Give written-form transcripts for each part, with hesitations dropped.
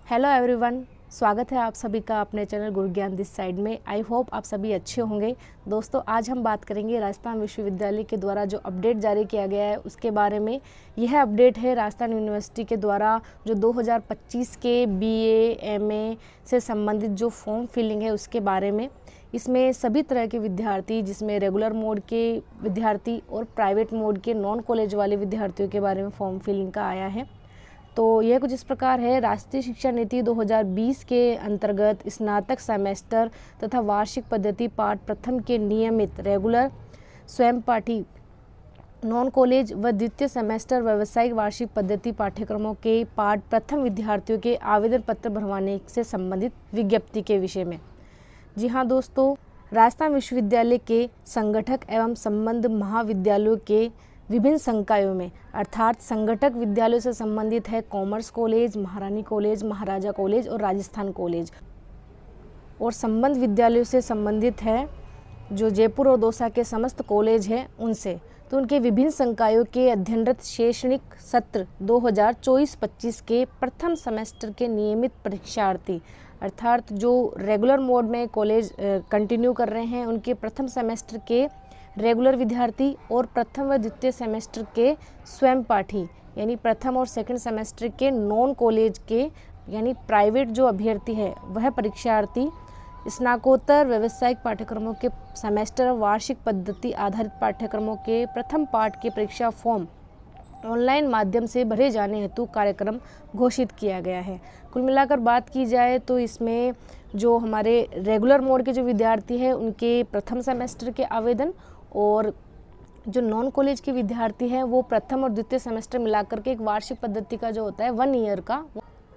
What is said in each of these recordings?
Hello everyone, स्वागत है आप सभी का अपने चैनल गुरु ज्ञान दिस साइड में। आई होप आप सभी अच्छे होंगे। दोस्तों, आज हम बात करेंगे राजस्थान विश्वविद्यालय के द्वारा जो अपडेट जारी किया गया है उसके बारे में। यह अपडेट है राजस्थान यूनिवर्सिटी के द्वारा जो 2025 के बीए, एमए से संबंधित जो फॉर्म फिलिंग है उसके बारे में। इसमें सभी तरह के विद्यार्थी, जिसमें रेगुलर मोड के विद्यार्थी और प्राइवेट मोड के नॉन कॉलेज वाले विद्यार्थियों के बारे में फॉर्म फिलिंग का आया है। तो यह कुछ इस प्रकार है। राष्ट्रीय शिक्षा नीति 2020 के अंतर्गत स्नातक सेमेस्टर तथा वार्षिक पद्धति पाठ प्रथम के नियमित रेगुलर स्वयं पाठी नॉन कॉलेज व द्वितीय सेमेस्टर व्यावसायिक वार्षिक पद्धति पाठ्यक्रमों के पाठ प्रथम विद्यार्थियों के आवेदन पत्र भरवाने से संबंधित विज्ञप्ति के विषय में। जी हाँ दोस्तों, राजस्थान विश्वविद्यालय के संगठक एवं संबद्ध महाविद्यालयों के विभिन्न संकायों में, अर्थात संगठक विद्यालयों से संबंधित है कॉमर्स कॉलेज, महारानी कॉलेज, महाराजा कॉलेज और राजस्थान कॉलेज, और संबद्ध विद्यालयों से संबंधित है जो जयपुर और दौसा के समस्त कॉलेज हैं उनसे। तो उनके विभिन्न संकायों के अध्ययनरत शैक्षणिक सत्र 2024-25 के प्रथम सेमेस्टर के नियमित परीक्षार्थी, अर्थात जो रेगुलर मोड में कॉलेज कंटिन्यू कर रहे हैं उनके प्रथम सेमेस्टर के रेगुलर विद्यार्थी और प्रथम व द्वितीय सेमेस्टर के स्वयं पाठी यानी प्रथम और सेकंड सेमेस्टर के नॉन कॉलेज के यानी प्राइवेट जो अभ्यर्थी है वह परीक्षार्थी स्नातकोत्तर व्यावसायिक पाठ्यक्रमों के सेमेस्टर वार्षिक पद्धति आधारित पाठ्यक्रमों के प्रथम पाठ के परीक्षा फॉर्म ऑनलाइन माध्यम से भरे जाने हेतु कार्यक्रम घोषित किया गया है। कुल मिलाकर बात की जाए तो इसमें जो हमारे रेगुलर मोड के जो विद्यार्थी हैं उनके प्रथम सेमेस्टर के आवेदन और जो नॉन कॉलेज के विद्यार्थी हैं वो प्रथम और द्वितीय सेमेस्टर मिलाकर के एक वार्षिक पद्धति का जो होता है 1 ईयर का,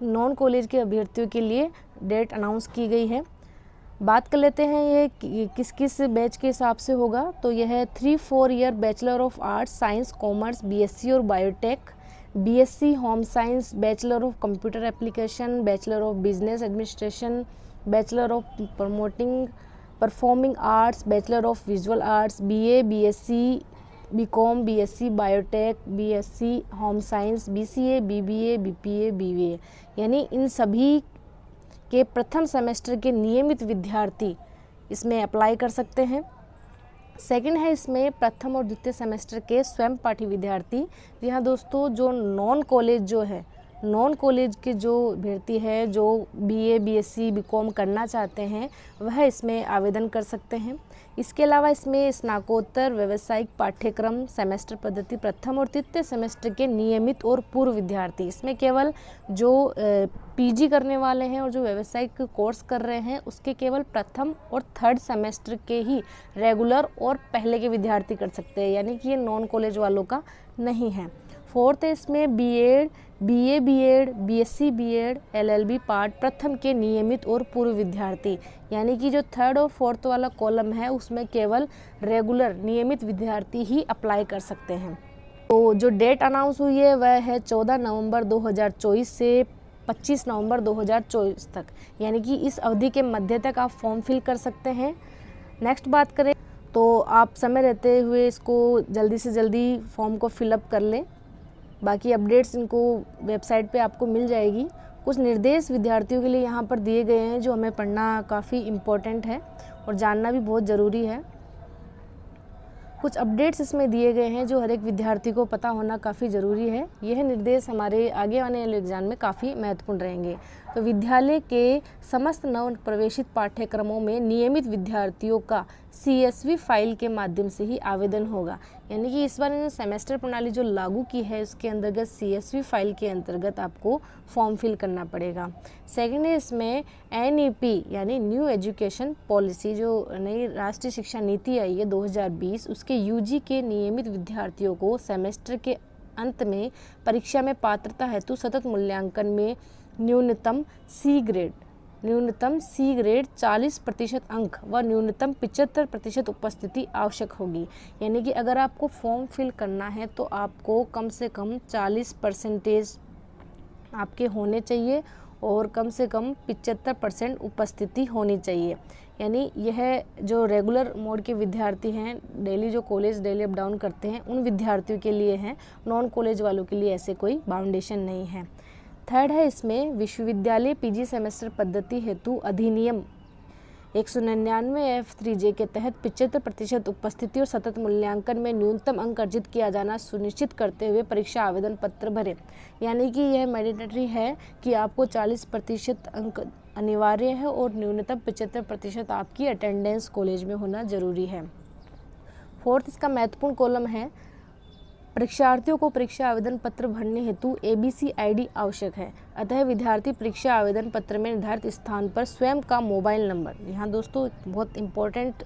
नॉन कॉलेज के अभ्यर्थियों के लिए डेट अनाउंस की गई है। बात कर लेते हैं ये किस किस बैच के हिसाब से होगा। तो यह है 3-4 year bachelor of arts science commerce BSc और biotech, BSc home science, bachelor of computer application, bachelor of business administration, bachelor of promoting performing arts, bachelor of visual arts, BA, BSc, BCom, BSc biotech, BSc home science, BCA, BBA, BPA, BVA, यानी इन सभी के प्रथम semester के नियमित विद्यार्थी इसमें apply कर सकते हैं। सेकंड है इसमें प्रथम और द्वितीय सेमेस्टर के स्वयं पाठी विद्यार्थी। जी हाँ दोस्तों, जो नॉन कॉलेज जो है, नॉन कॉलेज के जो अभ्यर्थी है जो बीए, बीएससी, बीकॉम करना चाहते हैं वह इसमें आवेदन कर सकते हैं। इसके अलावा इसमें स्नातकोत्तर व्यावसायिक पाठ्यक्रम सेमेस्टर पद्धति प्रथम और तृतीय सेमेस्टर के नियमित और पूर्व विद्यार्थी, इसमें केवल जो पीजी करने वाले हैं और जो व्यावसायिक कोर्स कर रहे हैं उसके केवल प्रथम और थर्ड सेमेस्टर के ही रेगुलर और पहले के विद्यार्थी कर सकते हैं, यानी कि ये नॉन कॉलेज वालों का नहीं है। फोर्थ है इसमें BEd, BA BEd, BSc BEd, LLB part प्रथम के नियमित और पूर्व विद्यार्थी, यानी कि जो थर्ड और फोर्थ वाला कॉलम है उसमें केवल रेगुलर नियमित विद्यार्थी ही अप्लाई कर सकते हैं। तो जो डेट अनाउंस हुई है वह है 14 नवंबर 2024 से 25 नवंबर 2024 तक, यानी कि इस अवधि के मध्य तक आप फॉर्म फिल कर सकते हैं। नेक्स्ट बात करें तो आप समय रहते हुए इसको जल्दी से जल्दी फॉर्म को फिलअप कर लें। बाकी अपडेट्स इनको वेबसाइट पे आपको मिल जाएगी। कुछ निर्देश विद्यार्थियों के लिए यहाँ पर दिए गए हैं जो हमें पढ़ना काफ़ी इम्पोर्टेंट है और जानना भी बहुत ज़रूरी है। कुछ अपडेट्स इसमें दिए गए हैं जो हर एक विद्यार्थी को पता होना काफ़ी ज़रूरी है। यह निर्देश हमारे आगे आने वाले एग्जाम में काफ़ी महत्वपूर्ण रहेंगे। तो विद्यालय के समस्त नव प्रवेशित पाठ्यक्रमों में नियमित विद्यार्थियों का CSV फाइल के माध्यम से ही आवेदन होगा, यानी कि इस बार सेमेस्टर प्रणाली जो लागू की है उसके अंतर्गत CSV फाइल के अंतर्गत आपको फॉर्म फिल करना पड़ेगा। सेकंड है इसमें NEP यानी न्यू एजुकेशन पॉलिसी, जो नई राष्ट्रीय शिक्षा नीति आई है 2020, उसके UG के नियमित विद्यार्थियों को सेमेस्टर के अंत में परीक्षा में पात्रता हेतु सतत मूल्यांकन में न्यूनतम C ग्रेड 40% अंक व न्यूनतम 75% उपस्थिति आवश्यक होगी। यानी कि अगर आपको फॉर्म फिल करना है तो आपको कम से कम 40% आपके होने चाहिए और कम से कम 75% उपस्थिति होनी चाहिए। यानी यह जो रेगुलर मोड के विद्यार्थी हैं, डेली जो कॉलेज डेली अप डाउन करते हैं, उन विद्यार्थियों के लिए हैं। नॉन कॉलेज वालों के लिए ऐसे कोई बाउंडेशन नहीं है। थर्ड है इसमें विश्वविद्यालय पीजी सेमेस्टर पद्धति हेतु अधिनियम 199F3J के तहत 75% उपस्थिति और सतत मूल्यांकन में न्यूनतम अंक अर्जित किया जाना सुनिश्चित करते हुए परीक्षा आवेदन पत्र भरें। यानी कि यह मैंडेटरी है कि आपको 40% अंक अनिवार्य है और न्यूनतम 75% आपकी अटेंडेंस कॉलेज में होना जरूरी है। फोर्थ इसका महत्वपूर्ण कॉलम है, परीक्षार्थियों को परीक्षा आवेदन पत्र भरने हेतु ABC ID आवश्यक है। अतः विद्यार्थी परीक्षा आवेदन पत्र में निर्धारित स्थान पर स्वयं का मोबाइल नंबर, यहाँ दोस्तों बहुत इम्पोर्टेंट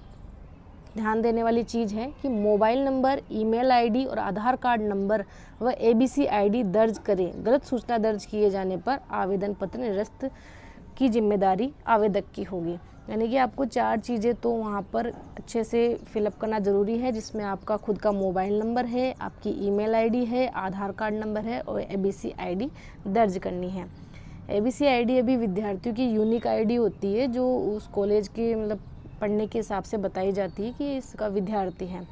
ध्यान देने वाली चीज़ है कि मोबाइल नंबर, ईमेल ID और आधार कार्ड नंबर व ABC ID दर्ज करें। गलत सूचना दर्ज किए जाने पर आवेदन पत्र निरस्त की जिम्मेदारी आवेदक की होगी। यानी कि आपको 4 चीज़ें तो वहाँ पर अच्छे से फिलअप करना ज़रूरी है, जिसमें आपका खुद का मोबाइल नंबर है, आपकी ईमेल ID है, आधार कार्ड नंबर है और ABC ID दर्ज करनी है। ABC ID अभी विद्यार्थियों की यूनिक ID होती है, जो उस कॉलेज के मतलब पढ़ने के हिसाब से बताई जाती है कि इसका विद्यार्थी है।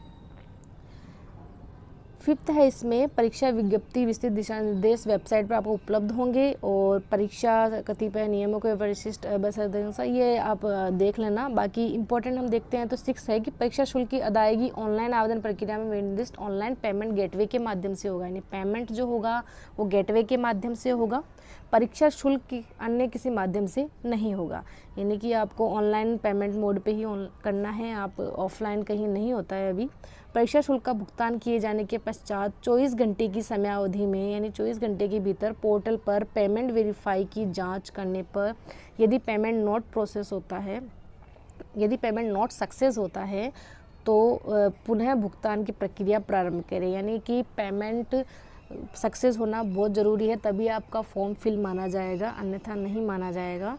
फिफ्थ है इसमें परीक्षा विज्ञप्ति विस्तृत दिशा निर्देश वेबसाइट पर आपको उपलब्ध होंगे और परीक्षा कतिपय नियमों के विशिष्ट ये आप देख लेना। बाकी इंपॉर्टेंट हम देखते हैं तो 6 है कि परीक्षा शुल्क की अदायगी ऑनलाइन आवेदन प्रक्रिया में निर्दिष्ट ऑनलाइन पेमेंट गेटवे के माध्यम से होगा। यानी पेमेंट जो होगा वो गेटवे के माध्यम से होगा, परीक्षा शुल्क की अन्य किसी माध्यम से नहीं होगा। यानी कि आपको ऑनलाइन पेमेंट मोड पे ही करना है, आप ऑफलाइन कहीं नहीं होता है अभी। परीक्षा शुल्क का भुगतान किए जाने के पश्चात 24 घंटे की समयावधि में यानी 24 घंटे के भीतर पोर्टल पर पेमेंट वेरीफाई की जांच करने पर यदि पेमेंट नॉट प्रोसेस होता है, यदि पेमेंट नॉट सक्सेस होता है तो पुनः भुगतान की प्रक्रिया प्रारंभ करें। यानी कि पेमेंट सक्सेस होना बहुत ज़रूरी है, तभी आपका फॉर्म फिल माना जाएगा, अन्यथा नहीं माना जाएगा।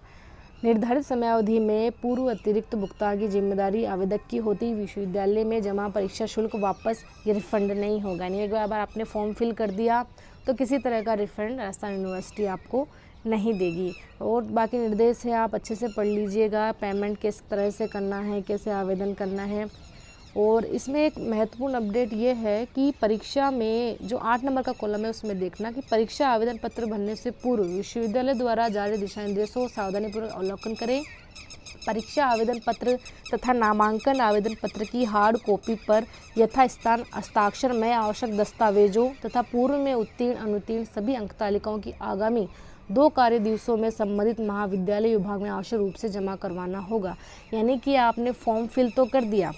निर्धारित समयावधि में पूर्व अतिरिक्त भुगतान की जिम्मेदारी आवेदक की होती। विश्वविद्यालय में जमा परीक्षा शुल्क वापस या रिफंड नहीं होगा। यानी एक बार आपने फॉर्म फिल कर दिया तो किसी तरह का रिफंड राजस्थान यूनिवर्सिटी आपको नहीं देगी। और बाकी निर्देश है, आप अच्छे से पढ़ लीजिएगा, पेमेंट किस तरह से करना है, कैसे आवेदन करना है। और इसमें एक महत्वपूर्ण अपडेट ये है कि परीक्षा में जो 8 नंबर का कॉलम है उसमें देखना कि परीक्षा आवेदन पत्र भरने से पूर्व विश्वविद्यालय द्वारा जारी दिशा निर्देशों को सावधानीपूर्वक अवलोकन करें। परीक्षा आवेदन पत्र तथा नामांकन आवेदन पत्र की हार्ड कॉपी पर यथास्थान हस्ताक्षर में आवश्यक दस्तावेजों तथा पूर्व में उत्तीर्ण अनुत्तीर्ण सभी अंक तालिकाओं की आगामी 2 कार्य दिवसों में संबंधित महाविद्यालय विभाग में आवश्यक रूप से जमा करवाना होगा। यानी कि आपने फॉर्म फिल तो कर दिया,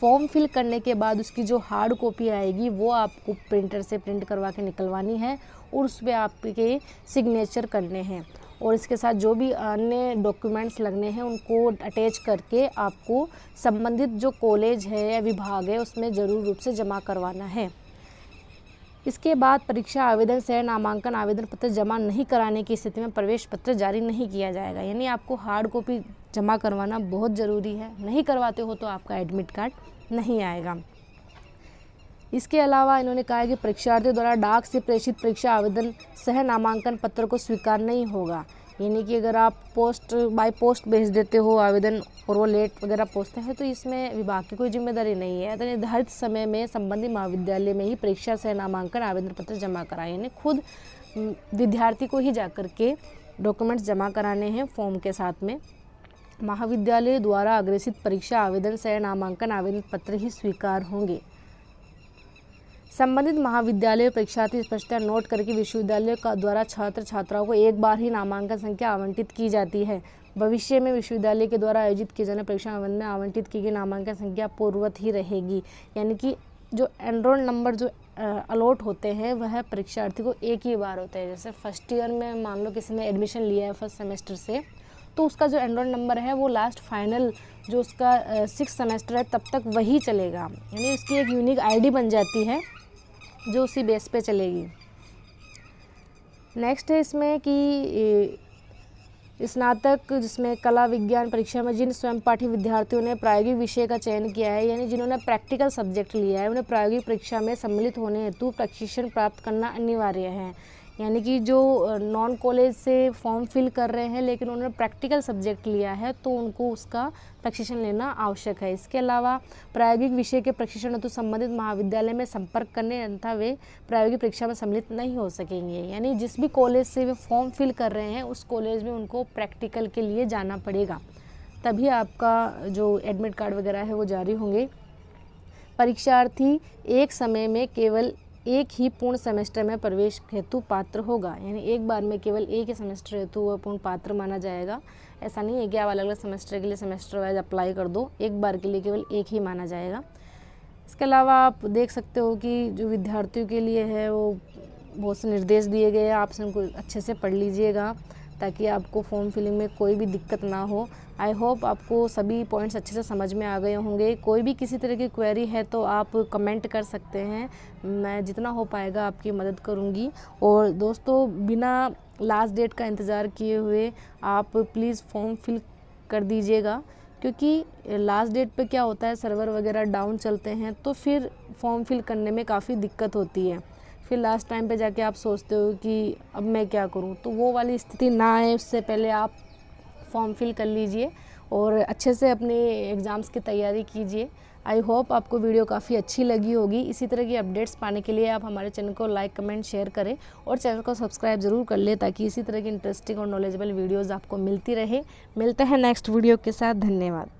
फॉर्म फिल करने के बाद उसकी जो हार्ड कॉपी आएगी वो आपको प्रिंटर से प्रिंट करवा के निकलवानी है और उस पर आपके सिग्नेचर करने हैं और इसके साथ जो भी अन्य डॉक्यूमेंट्स लगने हैं उनको अटैच करके आपको संबंधित जो कॉलेज है या विभाग है उसमें ज़रूर रूप से जमा करवाना है। इसके बाद परीक्षा आवेदन से नामांकन आवेदन पत्र जमा नहीं कराने की स्थिति में प्रवेश पत्र जारी नहीं किया जाएगा। यानी आपको हार्ड कॉपी जमा करवाना बहुत ज़रूरी है, नहीं करवाते हो तो आपका एडमिट कार्ड नहीं आएगा। इसके अलावा इन्होंने कहा है कि परीक्षार्थियों द्वारा डाक से प्रेषित परीक्षा आवेदन सह नामांकन पत्र को स्वीकार नहीं होगा। यानी कि अगर आप बाय पोस्ट भेज देते हो आवेदन और वो लेट वगैरह पहुँचते हैं तो इसमें विभाग की कोई जिम्मेदारी नहीं है। तो निर्धारित समय में संबंधित महाविद्यालय में ही परीक्षा सह नामांकन आवेदन पत्र जमा कराएं। यानी खुद विद्यार्थी को ही जाकर के डॉक्यूमेंट्स जमा कराने हैं फॉर्म के साथ में। महाविद्यालय द्वारा अग्रेसित परीक्षा आवेदन सह नामांकन आवेदन पत्र ही स्वीकार होंगे। संबंधित महाविद्यालय परीक्षार्थी स्पष्टता नोट करके विश्वविद्यालय का द्वारा छात्र छात्राओं को एक बार ही नामांकन संख्या आवंटित की जाती है। भविष्य में विश्वविद्यालय के द्वारा आयोजित किए जाने परीक्षा आवेदन में आवंटित की गई नामांकन संख्या पूर्ववत ही रहेगी। यानी कि जो एनरोल नंबर जो अलॉट होते हैं वह परीक्षार्थी को एक ही बार होते हैं। जैसे फर्स्ट ईयर में मान लो किसी ने एडमिशन लिया है फर्स्ट सेमेस्टर से, तो उसका जो एनरोल नंबर है वो लास्ट फाइनल जो उसका 6 सेमेस्टर है तब तक वही चलेगा। यानी उसकी एक यूनिक ID बन जाती है जो उसी बेस पे चलेगी। नेक्स्ट है इसमें कि स्नातक जिसमें कला विज्ञान परीक्षा में जिन स्वयं पाठी विद्यार्थियों ने प्रायोगिक विषय का चयन किया है, यानी जिन्होंने प्रैक्टिकल सब्जेक्ट लिया है, उन्हें प्रायोगिक परीक्षा में सम्मिलित होने हेतु प्रशिक्षण प्राप्त करना अनिवार्य है। यानी कि जो नॉन कॉलेज से फॉर्म फिल कर रहे हैं लेकिन उन्होंने प्रैक्टिकल सब्जेक्ट लिया है तो उनको उसका प्रशिक्षण लेना आवश्यक है। इसके अलावा प्रायोगिक विषय के प्रशिक्षण हेतु संबंधित महाविद्यालय में संपर्क करने, अन्यथा वे प्रायोगिक परीक्षा में सम्मिलित नहीं हो सकेंगे। यानी जिस भी कॉलेज से वे फॉर्म फिल कर रहे हैं उस कॉलेज में उनको प्रैक्टिकल के लिए जाना पड़ेगा, तभी आपका जो एडमिट कार्ड वगैरह है वो जारी होंगे। परीक्षार्थी एक समय में केवल एक ही पूर्ण सेमेस्टर में प्रवेश हेतु पात्र होगा। यानी एक बार में केवल एक ही सेमेस्टर हेतु वह पूर्ण पात्र माना जाएगा। ऐसा नहीं है कि आप अलग अलग सेमेस्टर के लिए सेमेस्टर वाइज अप्लाई कर दो, एक बार के लिए केवल एक ही माना जाएगा। इसके अलावा आप देख सकते हो कि जो विद्यार्थियों के लिए है वो बहुत से निर्देश दिए गए हैं, आप उनको अच्छे से पढ़ लीजिएगा ताकि आपको फॉर्म फिलिंग में कोई भी दिक्कत ना हो। आई होप आपको सभी पॉइंट्स अच्छे से समझ में आ गए होंगे। कोई भी किसी तरह की क्वेरी है तो आप कमेंट कर सकते हैं, मैं जितना हो पाएगा आपकी मदद करूंगी। और दोस्तों, बिना लास्ट डेट का इंतज़ार किए हुए आप प्लीज़ फॉर्म फिल कर दीजिएगा, क्योंकि लास्ट डेट पे क्या होता है, सर्वर वगैरह डाउन चलते हैं तो फिर फॉर्म फिल करने में काफ़ी दिक्कत होती है। फिर लास्ट टाइम पे जाके आप सोचते हो कि अब मैं क्या करूं, तो वो वाली स्थिति ना आए उससे पहले आप फॉर्म फिल कर लीजिए और अच्छे से अपने एग्ज़ाम्स की तैयारी कीजिए। आई होप आपको वीडियो काफ़ी अच्छी लगी होगी। इसी तरह की अपडेट्स पाने के लिए आप हमारे चैनल को लाइक, कमेंट, शेयर करें और चैनल को सब्सक्राइब ज़रूर कर लें ताकि इसी तरह की इंटरेस्टिंग और नॉलेजेबल वीडियोज़ आपको मिलती रहे। मिलते हैं नेक्स्ट वीडियो के साथ। धन्यवाद।